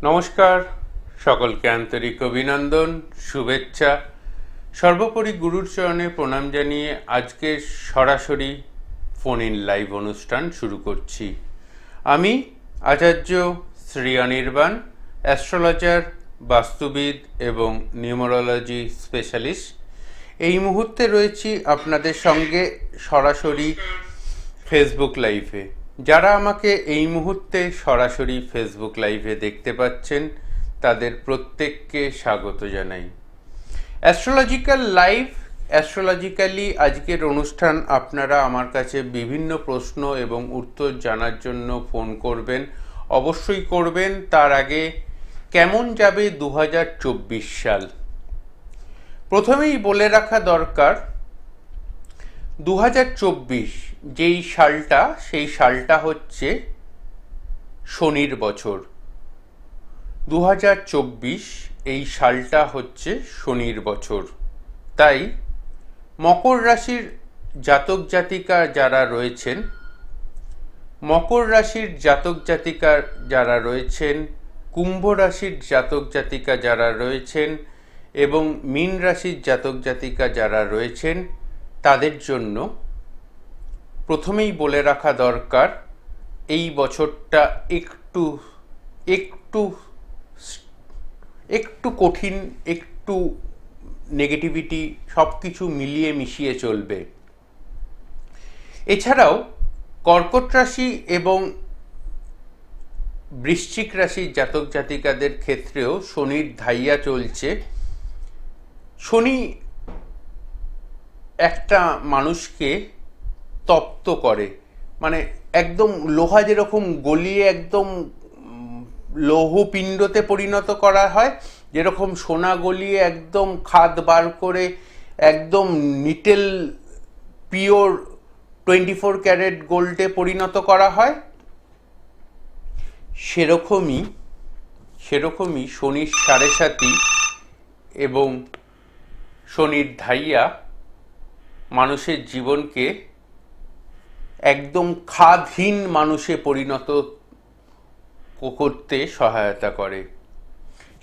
নমস্কার, সকলকে আন্তরিক অভিনন্দন, শুভেচ্ছা। সর্বোপরি গুরুর চরণে প্রণাম জানিয়ে আজকের সরাসরি ফোন ইন লাইভ অনুষ্ঠান শুরু করছি। আমি আচার্য শ্রী অনির্বাণ, অ্যাস্ট্রোলজার, বাস্তুবিদ এবং নিউমারোলজি স্পেশালিস্ট। এই মুহূর্তে রয়েছি আপনাদের সঙ্গে সরাসরি ফেসবুক লাইভে। যারা আমাকে এই মুহূর্তে সরাসরি ফেসবুক লাইভে দেখতে পাচ্ছেন তাদের প্রত্যেককে স্বাগত জানাই। অ্যাস্ট্রোলজিক্যাল লাইভ, অ্যাস্ট্রোলজিক্যালি আজকের অনুষ্ঠান আপনারা আমার কাছে বিভিন্ন প্রশ্ন এবং উত্তর জানার জন্য ফোন করবেন, অবশ্যই করবেন। তার আগে কেমন যাবে 2024 সাল? প্রথমেই বলে রাখা দরকার 2024 যেই সালটা, সেই সালটা হচ্ছে শনির বছর। 2024 এই সালটা হচ্ছে শনির বছর। তাই মকর রাশির জাতক জাতিকা যারা রয়েছেন, মকর রাশির জাতক জাতিকা যারা রয়েছেন, কুম্ভ রাশির জাতক জাতিকা যারা রয়েছেন এবং মীন রাশির জাতক জাতিকা যারা রয়েছেন, তাদের জন্য প্রথমেই বলে রাখা দরকার এই বছরটা একটু কঠিন, একটু নেগেটিভিটি সব কিছু মিলিয়ে মিশিয়ে চলবে। এছাড়াও কর্কট রাশি এবং বৃশ্চিক রাশির জাতক জাতিকাদের ক্ষেত্রেও শনির ধাইয়া চলছে। শনি একটা মানুষকে তপ্ত করে, মানে একদম লোহা যেরকম গলিয়ে একদম লৌহপিণ্ডতে পরিণত করা হয়, যেরকম সোনা গলিয়ে একদম খাদ বার করে একদম নিটেল পিওর 24 ক্যারেট গোল্ডে পরিণত করা হয়, সেরকমই শনির সাড়ে সাতি এবং শনির ধাইয়া মানুষের জীবনকে একদম খাদহীন মানুষে পরিণত করতে সহায়তা করে।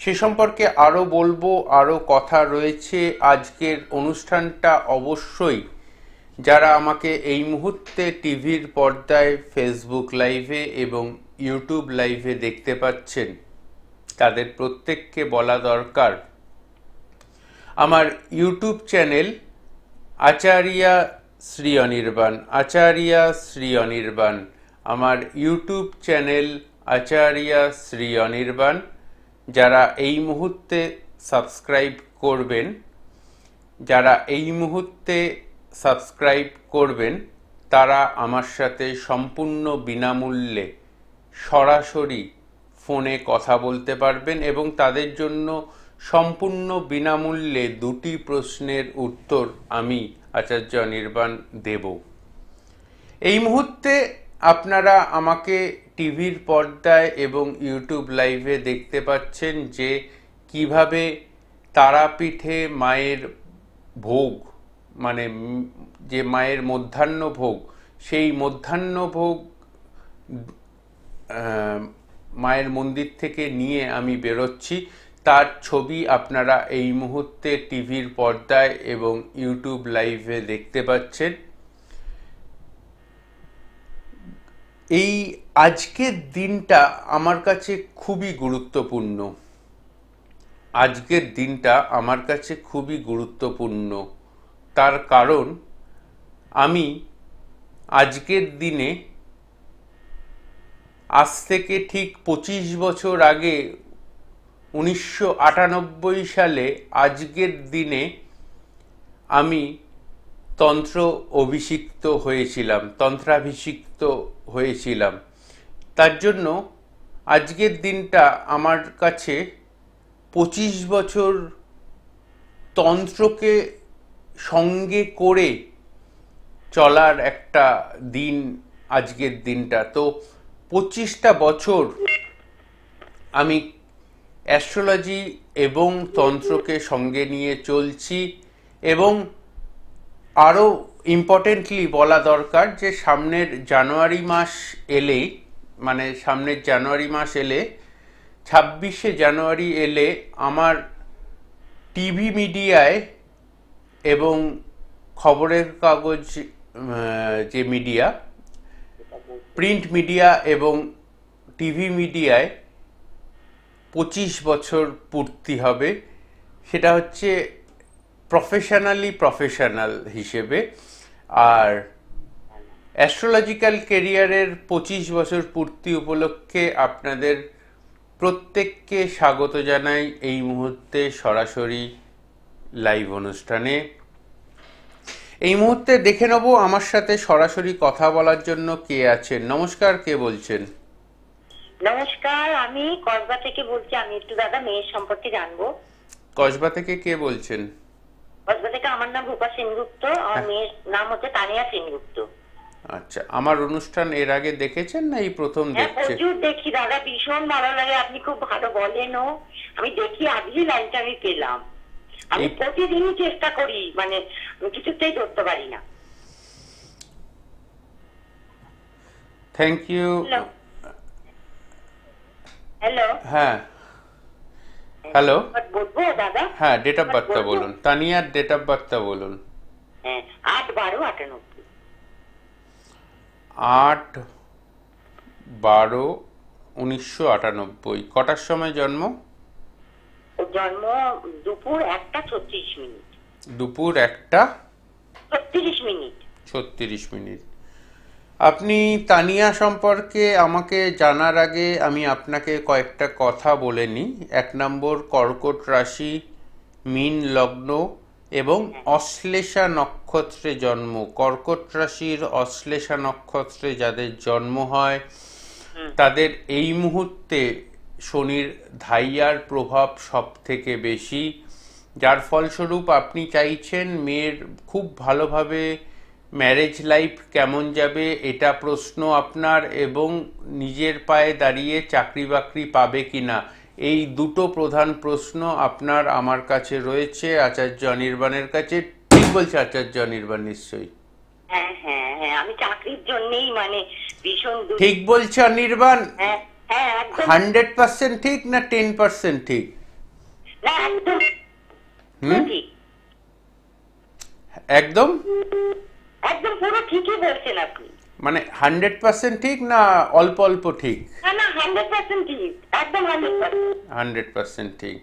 সে সম্পর্কে আরও বলবো, আরও কথা রয়েছে। আজকের অনুষ্ঠানটা অবশ্যই যারা আমাকে এই মুহূর্তে টিভির পর্দায়, ফেসবুক লাইভে এবং ইউটিউব লাইভে দেখতে পাচ্ছেন, তাদের প্রত্যেককে বলা দরকার আমার ইউটিউব চ্যানেল আচার্য শ্রী অনির্বাণ, আচার্য শ্রী অনির্বাণ, আমার ইউটিউব চ্যানেল আচার্য শ্রী অনির্বাণ। যারা এই মুহূর্তে সাবস্ক্রাইব করবেন, তারা আমার সাথে সম্পূর্ণ বিনামূল্যে সরাসরি ফোনে কথা বলতে পারবেন এবং তাদের জন্য সম্পূর্ণ বিনামূল্যে 2টি প্রশ্নের উত্তর আমি আচার্য অনির্বাণ দেব। এই মুহূর্তে আপনারা আমাকে টিভির পর্দায় এবং ইউটিউব লাইভে দেখতে পাচ্ছেন যে কিভাবে তারাপীঠে মায়ের ভোগ, মানে যে মায়ের মধ্যাহ্ন ভোগ, সেই মধ্যাহ্ন ভোগ মায়ের মন্দির থেকে নিয়ে আমি বেরোচ্ছি, তার ছবি আপনারা এই মুহূর্তে টিভির পর্দায় এবং ইউটিউব লাইভে দেখতে পাচ্ছেন। এই আজকের দিনটা আমার কাছে খুবই গুরুত্বপূর্ণ। তার কারণ আমি আজকের দিনে আজ থেকে ঠিক 25 বছর আগে 1998 সালে আজকের দিনে আমি তন্ত্রাভিষিক্ত হয়েছিলাম। তার জন্য আজকের দিনটা আমার কাছে 25 বছর তন্ত্রকে সঙ্গে করে চলার একটা দিন আজকের দিনটা। তো 25টা বছর আমি অ্যাস্ট্রোলজি এবং তন্ত্রকে সঙ্গে নিয়ে চলছি। এবং আরও ইম্পর্টেন্টলি বলা দরকার যে সামনের জানুয়ারি মাস এলে 26 জানুয়ারি এলে আমার টিভি মিডিয়ায় এবং খবরের কাগজ, যে মিডিয়া, প্রিন্ট মিডিয়া এবং টিভি মিডিয়ায় 25 বছর পূর্তি হবে। সেটা হচ্ছে প্রফেশনাল হিসেবে। আর অ্যাস্ট্রোলজিক্যাল কেরিয়ারের 25 বছর পূর্তি উপলক্ষে আপনাদের প্রত্যেককে স্বাগত জানাই এই মুহূর্তে সরাসরি লাইভ অনুষ্ঠানে। এই মুহূর্তে দেখে নেব আমার সাথে সরাসরি কথা বলার জন্য কে আছেন। নমস্কার, কে বলছেন? নমস্কার, আমি কসবা থেকে বলছি। আমি একটু দাদা মেয়ের সম্পর্কে জানবো। কসবা থেকে কে বলছেন? কসবা থেকে। আমার নাম রূপা সেনগুপ্ত, আমার মেয়ের নাম হচ্ছে তানিয়া সেনগুপ্ত। আচ্ছা, আমার অনুষ্ঠান এর আগে দেখেছেন না এই প্রথম হ্যাঁ, দেখছেন? প্রচুর দেখি দাদা, ভীষণ ভালো লাগে, আপনি খুব ভালো বলেনও। আমি দেখি, আজই লাইনটা আমি পেলাম। আমি প্রতিদিনই চেষ্টা করি, মানে কিছুতেই ধরতে পারি না। Thank you. হ্যালো। হ্যাঁ, হ্যালো। বলবো দাদা? হ্যাঁ, ডেট অফ বার্থটা বলুন। তানিয়ার ডেট অফ বার্থটা বলুন। হ্যাঁ, 8/12/98। 8/12/1998। কটার সময় জন্ম? জন্ম দুপুর 1:36। দুপুর 1:36। 1:36। আপনি তানিয়া সম্পর্কে আমাকে জানার আগে আমি আপনাকে কয়েকটা কথা বলে নিই। 1 নম্বর, কর্কট রাশি, মীন লগ্ন এবং অশ্লেষা নক্ষত্রে জন্ম। কর্কট রাশির অশ্লেষা নক্ষত্রে যাদের জন্ম হয় তাদের এই মুহূর্তে শনির ধাইয়ার প্রভাব সব থেকে বেশি, যার ফলস্বরূপ আপনি চাইছেন মেয়ের খুব ভালোভাবে ম্যারেজ লাইফ কেমন যাবে এটা প্রশ্ন আপনার, এবং নিজের পায়ে দাঁড়িয়ে চাকরি বাকরি পাবে কিনা, এই দুটো প্রধান প্রশ্ন আপনার আমার কাছে রয়েছে, আচার্য অনির্বাণের কাছে। ঠিক বলছে আচার্য অনির্বাণ? নিশ্চয়ই হ্যাঁ হ্যাঁ হ্যাঁ, আমি চাকরির জন্যই মানে ভীষণ ঠিক বলছে অনির্বাণ? হ্যাঁ হ্যাঁ, একদম 100% ঠিক না 10% ঠিক? না, একদম ঠিক। একদম একদম পুরো ঠিকই বলছেন আপনি। মানে 100% ঠিক না অল্প অল্প ঠিক? না না, 100% ঠিক, একদম 100%। 100% ঠিক।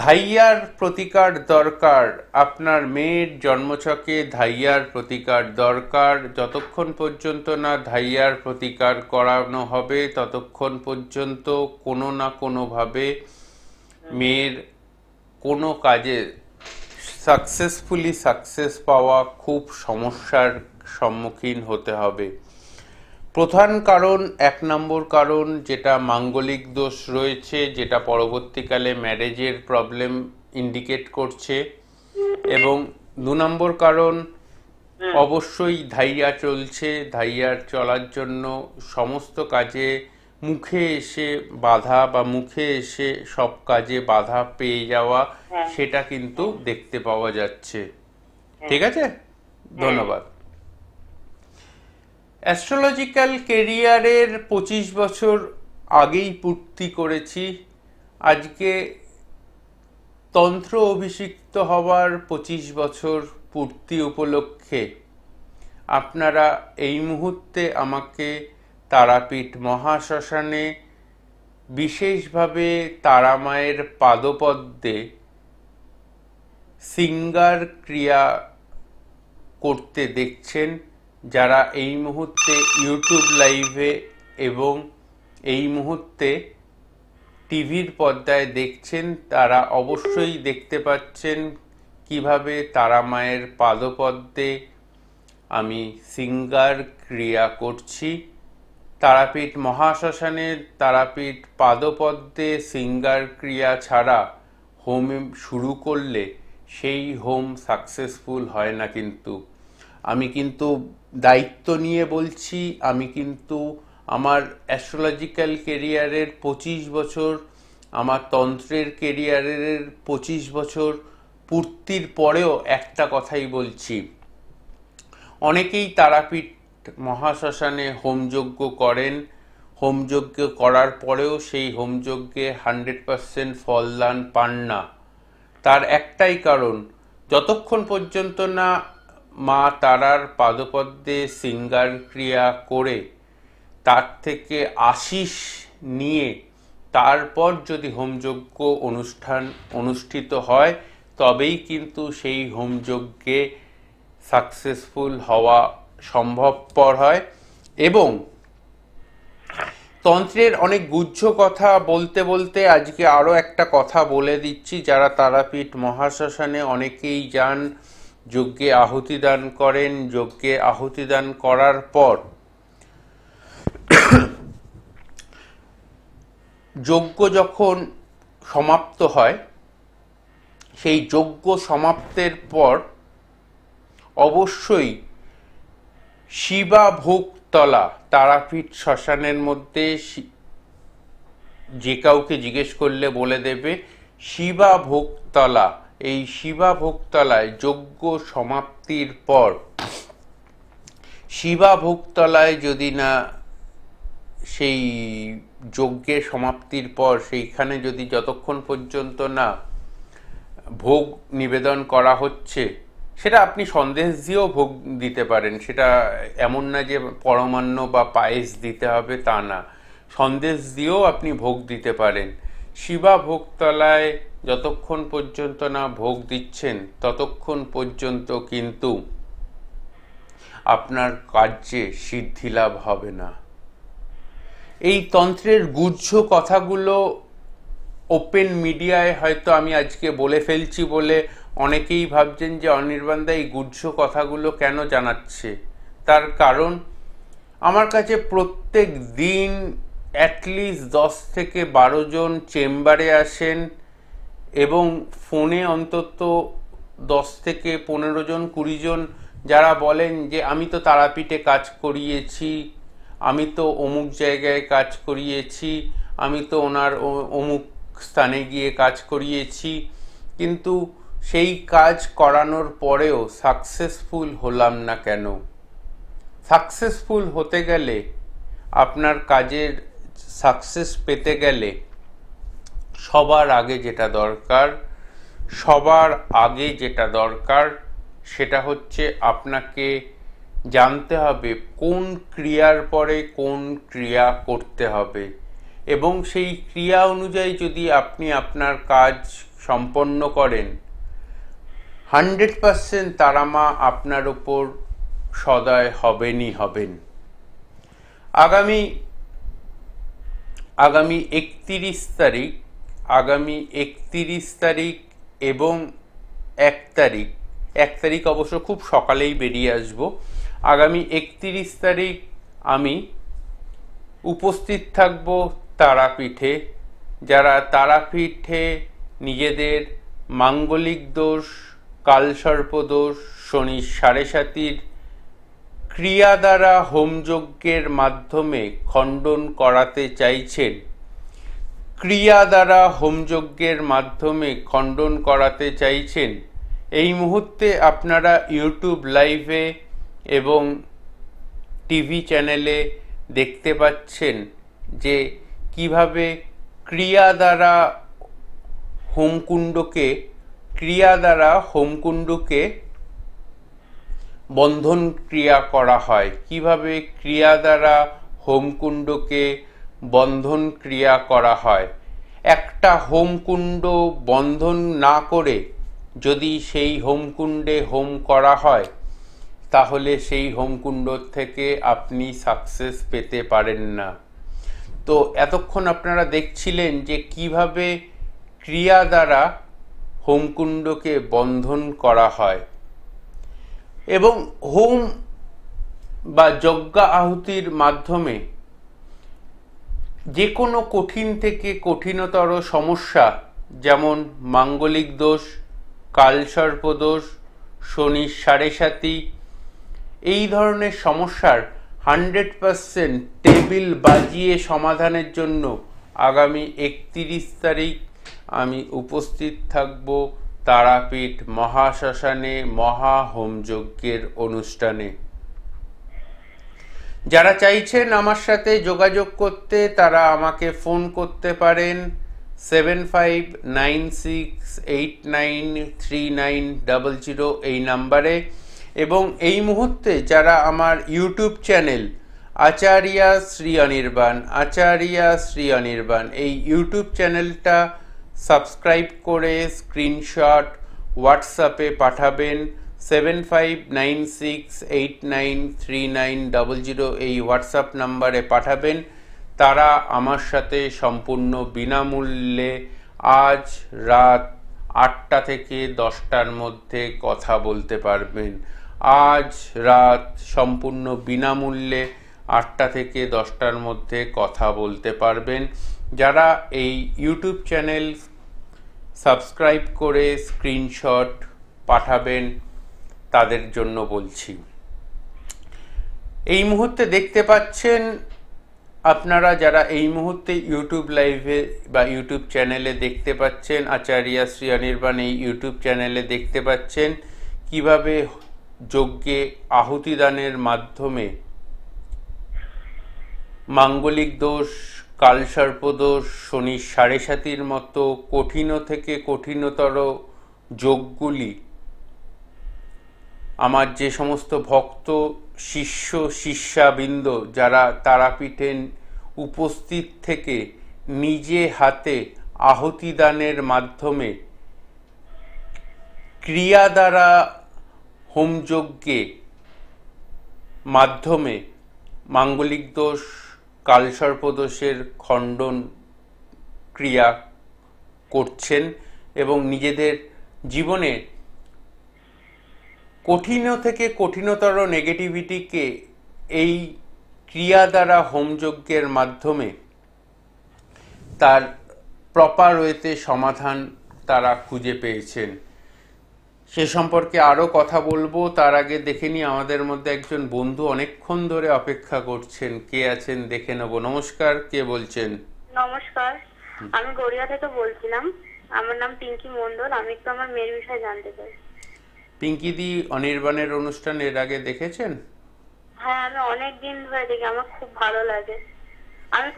ধাইয়ার প্রতিকার দরকার। আপনার মেয়ের জন্মছকে ধাইয়ার প্রতিকার দরকার। যতক্ষণ পর্যন্ত না ধাইয়ার প্রতিকার করানো হবে ততক্ষণ পর্যন্ত কোনো না কোনোভাবে মেয়ের কোনো কাজে সাকসেস পাওয়া খুব সমস্যার সম্মুখীন হতে হবে। প্রধান কারণ, 1 নম্বর কারণ, যেটা মাঙ্গলিক দোষ রয়েছে, যেটা পরবর্তীকালে ম্যারেজের প্রবলেম ইন্ডিকেট করছে, এবং 2 নম্বর কারণ অবশ্যই ধাইয়া চলছে। ধাইয়ার চলার জন্য সমস্ত কাজে মুখে এসে বাধা বা মুখে এসে সব কাজে বাধা পেয়ে যাওয়া, সেটা কিন্তু দেখতে পাওয়া যাচ্ছে। ঠিক আছে, ধন্যবাদ। অ্যাস্ট্রোলজিক্যাল কেরিয়ারের 25 বছর আগেই পূর্তি করেছি। আজকে তন্ত্র অভিষিক্ত হওয়ার 25 বছর পূর্তি উপলক্ষে আপনারা এই মুহূর্তে আমাকে তারাপীঠ মহাশ্মশানে বিশেষভাবে তারামায়ের পাদপদ্মে সিঙ্গার ক্রিয়া করতে দেখছেন। যারা এই মুহূর্তে ইউটিউব লাইভে এবং এই মুহূর্তে টিভির পর্দায় দেখছেন তারা অবশ্যই দেখতে পাচ্ছেন কিভাবে তারামায়ের পাদপদ্মে আমি সিঙ্গার ক্রিয়া করছি। তারাপীঠ মহাশ্মশানের তারাপীঠ পাদপদ্মে সিঙ্গার ক্রিয়া ছাড়া হোম শুরু করলে সেই হোম সাকসেসফুল হয় না। কিন্তু আমি কিন্তু দায়িত্ব নিয়ে বলছি, আমি কিন্তু আমার অ্যাস্ট্রোলজিক্যাল কেরিয়ারের 25 বছর, আমার তন্ত্রের কেরিয়ারের 25 বছর পূর্তির পরেও একটা কথাই বলছি, অনেকেই তারাপীঠ মহাশ্মশানে হোমযজ্ঞ করেন। হোমযজ্ঞ করার পরেও সেই হোমযজ্ঞে 100% ফলদান পান না। তার একটাই কারণ, যতক্ষণ পর্যন্ত না মা তারার পাদপদ্মে শৃঙ্গার ক্রিয়া করে তার থেকে আশীষ নিয়ে তারপর যদি হোমযজ্ঞ অনুষ্ঠান অনুষ্ঠিত হয়, তবেই কিন্তু সেই হোমযজ্ঞে সাকসেসফুল হওয়া সম্ভবপর হয়। এবং তন্ত্রের অনেক গুহ্য কথা বলতে বলতে আজকে আরও একটা কথা বলে দিচ্ছি। যারা তারাপীঠ মহাশ্মশানে অনেকেই যান, যজ্ঞে আহুতি দান করেন, যজ্ঞে আহুতি দান করার পর যজ্ঞ যখন সমাপ্ত হয়, সেই যজ্ঞ সমাপ্তের পর অবশ্যই শিবা ভোগতলা, তারাপীঠ শ্মশানের মধ্যে যে কাউকে জিজ্ঞেস করলে বলে দেবে শিবা ভোগতলা। এই শিবা ভোগতলায় যজ্ঞ সমাপ্তির পর শিবা ভোগতলায় যদি না সেই যজ্ঞের সমাপ্তির পর সেইখানে যদি যতক্ষণ পর্যন্ত না ভোগ নিবেদন করা হচ্ছে, সেটা আপনি সন্দেশ দিয়েও ভোগ দিতে পারেন, সেটা এমন না যে পরমান্ন বা পায়েস দিতে হবে তা না, সন্দেশ দিয়েও আপনি ভোগ দিতে পারেন। শিবা ভোগতলায় যতক্ষণ পর্যন্ত না ভোগ দিচ্ছেন ততক্ষণ পর্যন্ত কিন্তু আপনার কার্যে সিদ্ধি লাভ হবে না। এই তন্ত্রের গুহ্য কথাগুলো ওপেন মিডিয়ায় হয়তো আমি আজকে বলে ফেলছি বলে অনেকেই ভাবছেন যে অনির্বাণদা এই গুহ্য কথাগুলো কেন জানাচ্ছে। তার কারণ, আমার কাছে প্রত্যেক দিন অ্যাটলিস্ট 10 থেকে 12 জন চেম্বারে আসেন এবং ফোনে অন্তত 10 থেকে 15 জন 20 জন যারা বলেন যে আমি তো তারাপীঠে কাজ করিয়েছি, আমি তো অমুক জায়গায় কাজ করিয়েছি, আমি তো ওনার অমুক স্থানে গিয়ে কাজ করিয়েছি, কিন্তু সেই কাজ করানোর পরেও সাকসেসফুল হলাম না কেন। সাকসেসফুল হতে গেলে, আপনার কাজের সাকসেস পেতে গেলে সবার আগে যেটা দরকার সেটা হচ্ছে আপনাকে জানতে হবে কোন ক্রিয়ার পরে কোন ক্রিয়া করতে হবে, এবং সেই ক্রিয়া অনুযায়ী যদি আপনি আপনার কাজ সম্পন্ন করেন, 100% তারামা আপনার উপর সদয় হবেন। আগামী 31 তারিখ এবং 1 তারিখ অবশ্য খুব সকালেই বেরিয়ে আসব। আগামী 31 তারিখ আমি উপস্থিত থাকব তারাপীঠে। যারা তারাপীঠে নিজেদের মাঙ্গলিক দোষ, কালসর্প দোষ, শনি 7.5 ক্রিয়া দ্বারা হোমযজ্ঞের মাধ্যমে খণ্ডন করাতে চাইছেন, এই মুহূর্তে আপনারা ইউটিউব লাইভে এবং টিভি চ্যানেলে দেখতে পাচ্ছেন যে কিভাবে ক্রিয়া দ্বারা হোমকুণ্ডকে বন্ধন ক্রিয়া করা হয়, কিভাবে ক্রিয়া দ্বারা হোমকুণ্ডকে বন্ধন ক্রিয়া করা হয়। একটা হোমকুণ্ড বন্ধন না করে যদি সেই হোমকুণ্ডে হোম করা হয়, তাহলে সেই হোমকুণ্ড থেকে আপনি সাকসেস পেতে পারেন না। তো এতক্ষণ আপনারা দেখছিলেন যে কিভাবে ক্রিয়া দ্বারা হোমকুণ্ডকে বন্ধন করা হয়, এবং হোম বা যজ্ঞ আহুতির মাধ্যমে যে কোনো কঠিন থেকে কঠিনতর সমস্যা, যেমন মাঙ্গলিক দোষ, কালসর্প দোষ, শনি 7.5, এই ধরনের সমস্যার 100% টেবিল বাজিয়ে সমাধানের জন্য আগামী 31 তারিখ আমি উপস্থিত থাকব তারাপীঠ মহাশ্মশানে মহা হোমযজ্ঞের অনুষ্ঠানে। যারা চাইছেন আমার সাথে যোগাযোগ করতে তারা আমাকে ফোন করতে পারেন 7596893900 এই নাম্বারে। এবং এই মুহূর্তে যারা আমার ইউটিউব চ্যানেল আচার্য শ্রী অনির্বাণ এই ইউটিউব চ্যানেলটা সাবস্ক্রাইব করে স্ক্রিনশট হোয়াটসঅ্যাপে পাঠাবেন 7596893900 এই হোয়াটসঅ্যাপ নাম্বারে পাঠাবেন। তারা আমার সাথে সম্পূর্ণ বিনামূল্যে আজ রাত 8টা থেকে 10টার মধ্যে কথা বলতে পারবেন। আজ রাত সম্পূর্ণ বিনামূল্যে 8টা থেকে 10টার মধ্যে কথা বলতে পারবেন। যারা এই ইউটিউব চ্যানেল সাবস্ক্রাইব করে স্ক্রিনশট পাঠাবেন তাদের জন্য বলছি। এই মুহূর্তে দেখতে পাচ্ছেন আপনারা যারা এই মুহূর্তে ইউটিউব লাইভে বা ইউটিউব চ্যানেলে দেখতে পাচ্ছেন, আচার্য শ্রী অনির্বাণ এই ইউটিউব চ্যানেলে দেখতে পাচ্ছেন কিভাবে যজ্ঞে আহুতি দানের মাধ্যমে মাঙ্গলিক দোষ, কালসর্পদোষ, শনির সাড়ে সাতির মতো কঠিন থেকে কঠিনতর যোগগুলি আমার যে সমস্ত ভক্ত শিষ্য শিষ্যাবৃন্দ যারা তারাপীঠে উপস্থিত থেকে নিজে হাতে আহুতি দানের মাধ্যমে ক্রিয়া দ্বারা হোমযজ্ঞে মাধ্যমে মাঙ্গলিক দোষ, কালসর্পদোষের খণ্ডন ক্রিয়া করছেন এবং নিজেদের জীবনে কঠিন থেকে কঠিনতর নেগেটিভিটিকে এই ক্রিয়া দ্বারা হোমযজ্ঞের মাধ্যমে তার প্রপার ওয়েতে সমাধান তারা খুঁজে পেয়েছেন। সে সম্পর্কে আরও কথা বলবো, তার আগে দেখে নিই আমাদের মধ্যে একজন বন্ধু অনেকক্ষণ ধরে অপেক্ষা করছেন। কে আছেন দেখে নেব। নমস্কার, কে বলছেন? নমস্কার, আমি গড়িয়া থেকে বলছিলাম। আমার নাম পিঙ্কি মণ্ডল। আমি একটু আমার মেয়ের বিষয়ে জানতে চাই। পিঙ্কি দি, অনির্বাণের অনুষ্ঠান এর আগে দেখেছেন? হ্যাঁ, আমি অনেক দিন ধরে দেখি, আমার খুব ভালো লাগে। আমি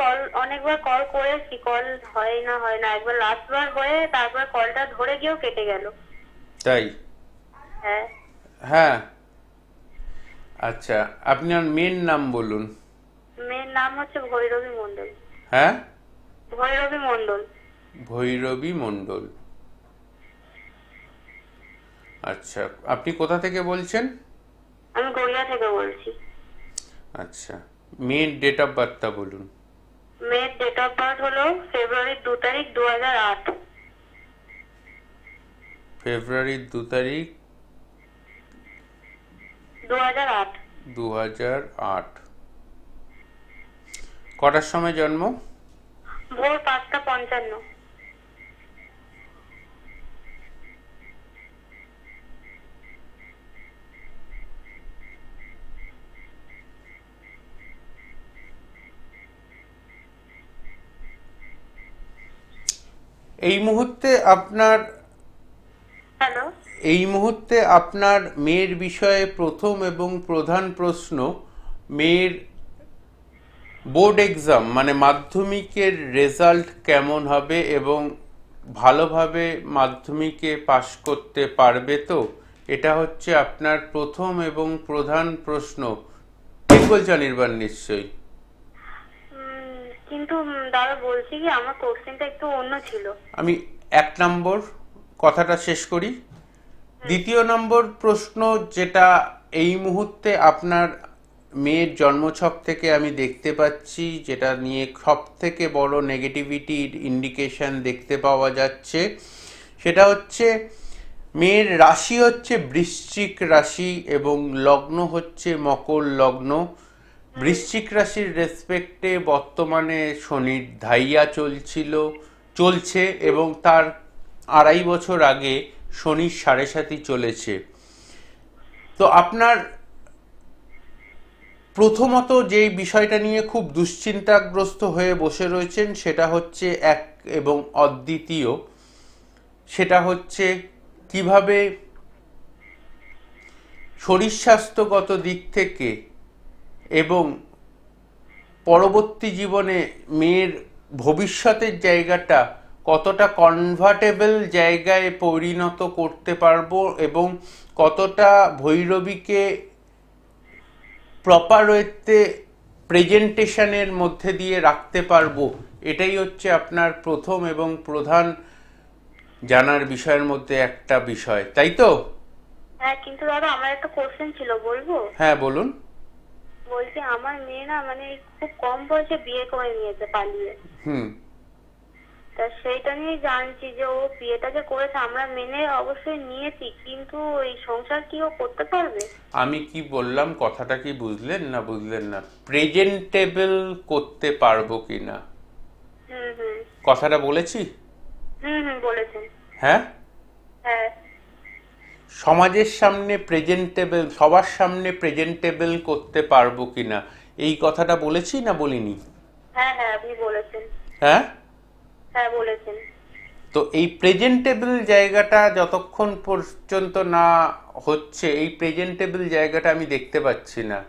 অনেকবার কল করেছি, কল হয় না। একবার লাস্টবার হয়ে তারপর কলটা ধরে গিয়েও কেটে গেল। তাই? হ্যাঁ হ্যাঁ, আচ্ছা, আপনার মেয়ের নাম বলুন। মেয়ের নাম হচ্ছে ভৈরবী মণ্ডল। হ্যাঁ, ভৈরবী মণ্ডল। ভৈরবী মণ্ডল। আচ্ছা, আপনি কোথা থেকে বলছেন? আমি গড়িয়া থেকে বলছি। আচ্ছা, মেয়ের ডেট অফ বার্থটা বলুন। মেয়ের ডেট অফ বার্থ হলো ফেব্রুয়ারি 2 তারিখ 2008। ফেব্রুয়ারি 2 তারিখ 2008। 2008। কটার সময় জন্ম? ভোর 5টা 55। এই মুহূর্তে আপনার হ্যালো, এই মুহূর্তে আপনার মেয়ের বিষয়ে প্রথম এবং প্রধান প্রশ্ন, মেয়ের বোর্ড এক্সাম মানে মাধ্যমিকের রেজাল্ট কেমন হবে এবং ভালোভাবে মাধ্যমিকে পাশ করতে পারবে তো? এটা হচ্ছে আপনার প্রথম এবং প্রধান প্রশ্ন। ঠিক বলছি অনির্বাণ? নিশ্চয়ই। কিন্তু দাদা বলছি কি, আমার কোশ্চেনটা একটু অন্য ছিল। আমি 1 নম্বর কথাটা শেষ করি। দ্বিতীয় নম্বর প্রশ্ন, যেটা এই মুহূর্তে আপনার মেয়ের জন্মছক থেকে আমি দেখতে পাচ্ছি, যেটা নিয়ে সব থেকে বড় নেগেটিভিটির ইন্ডিকেশন দেখতে পাওয়া যাচ্ছে, সেটা হচ্ছে মেয়ের রাশি হচ্ছে বৃশ্চিক রাশি এবং লগ্ন হচ্ছে মকর লগ্ন। বৃশ্চিক রাশির রেসপেক্টে বর্তমানে শনির ধাইয়া চলছে এবং তার 2.5 বছর আগে শনির সাড়ে সাতি চলেছে। তো আপনার প্রথমত যে বিষয়টা নিয়ে খুব দুশ্চিন্তাগ্রস্ত হয়ে বসে রয়েছেন সেটা হচ্ছে এক এবং অদ্বিতীয়, সেটা হচ্ছে কিভাবে শরীর স্বাস্থ্যগত দিক থেকে এবং পরবর্তী জীবনে মেয়ের ভবিষ্যতের জায়গাটা কতটা কনভার্টেবল জায়গায় পরিণত করতে পারবো এবং কতটা ভৈরবীকে প্রপার ওয়েতে প্রেজেন্টেশনের মধ্যে দিয়ে রাখতে পারবো, এটাই হচ্ছে আপনার প্রথম এবং প্রধান জানার বিষয়ের মধ্যে একটা বিষয়, তাই তো? হ্যাঁ, কিন্তু দাদা আমার একটা কোশ্চেন ছিল, বলবো? হ্যাঁ বলুন। বলছি আমার মেয়ে না মানে খুব কম বয়সে বিয়ে করে নিয়েছে পালিয়ে। তা সেইটা নিয়ে জানছি যে ও বিয়েটা যে করেছে আমরা মেনে অবশ্যই নিয়েছি, কিন্তু এই সংসার কি ও করতে পারবে? আমি কি বললাম কথাটা কি বুঝলেন না বুঝলেন না? প্রেজেন্টেবল করতে পারবো কিনা কথাটা বলেছি? বলেছেন। হ্যাঁ হ্যাঁ, সমাজের সামনে প্রেজেন্টেবল, সবার সামনে প্রেজেন্টেবল করতে পারবো কিনা এই কথাটা বলেছি না বলিনি? হ্যাঁ হ্যাঁ আপনি বলেছেন। হ্যাঁ হ্যাঁ বলেছেন। তো এই প্রেজেন্টেবল জায়গাটা যতক্ষণ পর্যন্ত না হচ্ছে, এই প্রেজেন্টেবল জায়গাটা আমি দেখতে পাচ্ছি না।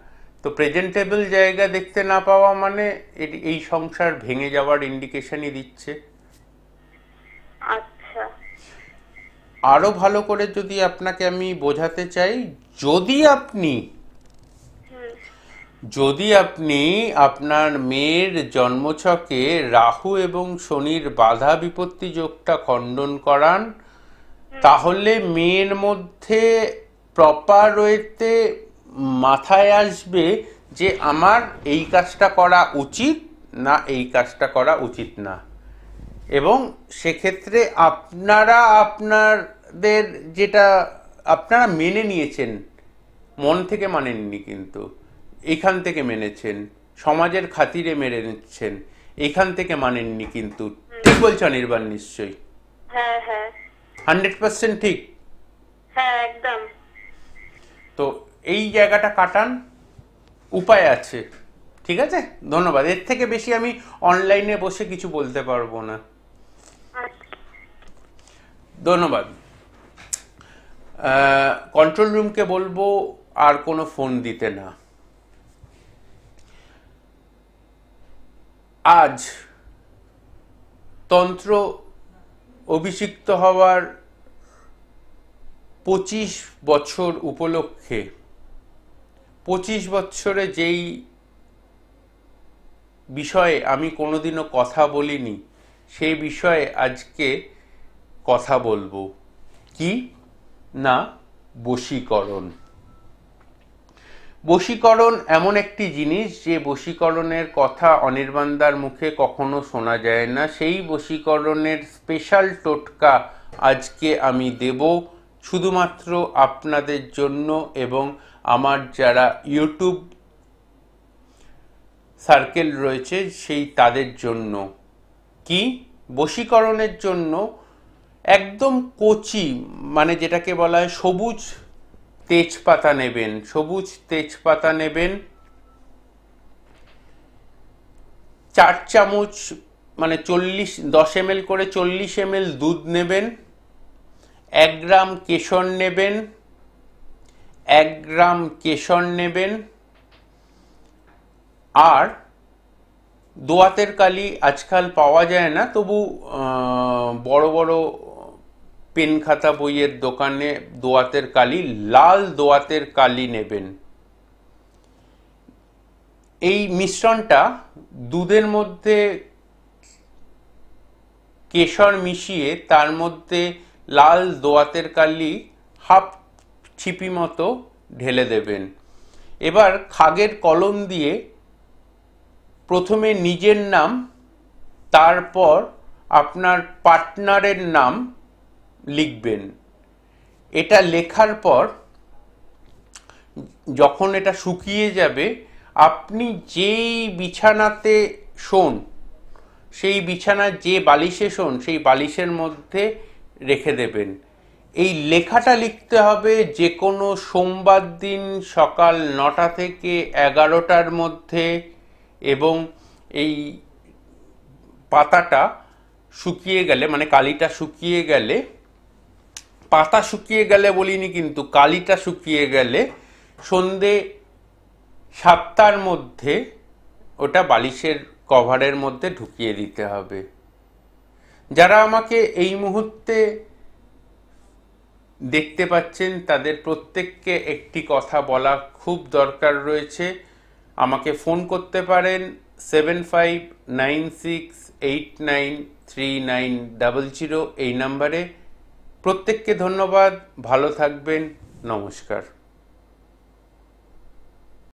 তো প্রেজেন্টেবল জায়গা দেখতে না পাওয়া মানে এই সংসার ভেঙে যাওয়ার ইন্ডিকেশনই দিচ্ছে। আচ্ছা, আরো ভালো করে যদি আপনাকে আমি বোঝাতে চাই, যদি আপনি আপনার মেয়ের জন্মছকে রাহু এবং শনির বাধা বিপত্তি যোগটা খণ্ডন করান, তাহলে মেয়ের মধ্যে প্রপার ওয়েতে মাথায় আসবে যে আমার এই কাজটা করা উচিত না, এই কাজটা করা উচিত না। এবং সেক্ষেত্রে আপনারা আপনাদের যেটা আপনারা মেনে নিয়েছেন, মন থেকে মানেননি, কিন্তু এখান থেকে মেনেছেন, সমাজের খাতিরে মেনে নিচ্ছেন, এখান থেকে মানেননি, কিন্তু ঠিক বলছো অনির্বাণ? নিশ্চয়ই। হ্যাঁ হ্যাঁ 100% ঠিক। হ্যাঁ একদম। তো এই জায়গাটা কাটান, উপায় আছে। ঠিক আছে, ধন্যবাদ। এর থেকে বেশি আমি অনলাইনে বসে কিছু বলতে পারবো না। ধন্যবাদ। কন্ট্রোল রুমকে বলবো আর কোনো ফোন দিতে না। আজ তন্ত্র অভিষিক্ত হওয়ার 25 বছর উপলক্ষে 25 বছরে যেই বিষয়ে আমি কোনোদিনও কথা বলিনি, সেই বিষয়ে আজকে কথা বলবো। কি না, বশীকরণ। বশীকরণ এমন একটি জিনিস যে বশীকরণের কথা অনির্বাণদার মুখে কখনো শোনা যায় না। সেই বশীকরণের স্পেশাল টোটকা আজকে আমি দেব শুধুমাত্র আপনাদের জন্য এবং আমার যারা ইউটিউব সার্কেল রয়েছে সেই তাদের জন্য। কি বশীকরণের জন্য একদম কচি, মানে যেটাকে বলা হয় সবুজ তেজপাতা নেবেন। সবুজ তেজপাতা নেবেন 4 চামচ, মানে 10 ml করে 40 ml দুধ নেবেন। 1 গ্রাম কেশর নেবেন। 1 গ্রাম কেশর নেবেন। আর দোয়াতের কালি আজকাল পাওয়া যায় না, তবু বড় বড় পেন খাতা বইয়ের দোকানে দোয়াতের কালি, লাল দোয়াতের কালি নেবেন। এই মিশ্রণটা দুধের মধ্যে কেশর মিশিয়ে তার মধ্যে লাল দোয়াতের কালি হাফ ছিপি মতো ঢেলে দেবেন। এবার খাগের কলম দিয়ে প্রথমে নিজের নাম, তারপর আপনার পার্টনারের নাম লিখবেন। এটা লেখার পর যখন এটা শুকিয়ে যাবে, আপনি যেই বিছানাতে শোন, সেই বিছানার যে বালিশে শোন, সেই বালিশের মধ্যে রেখে দেবেন। এই লেখাটা লিখতে হবে যে কোনো সোমবার দিন সকাল 9টা থেকে 11টার মধ্যে, এবং এই পাতাটা শুকিয়ে গেলে, মানে কালিটা শুকিয়ে গেলে, পাতা শুকিয়ে গেলে বলিনি কিন্তু, কালিটা শুকিয়ে গেলে সন্ধে 7টার মধ্যে ওটা বালিশের কভারের মধ্যে ঢুকিয়ে দিতে হবে। যারা আমাকে এই মুহূর্তে দেখতে পাচ্ছেন তাদের প্রত্যেককে একটি কথা বলা খুব দরকার রয়েছে। আমাকে ফোন করতে পারেন 7596893900 এই নাম্বারে। প্রত্যেককে ধন্যবাদ, ভালো থাকবেন, নমস্কার।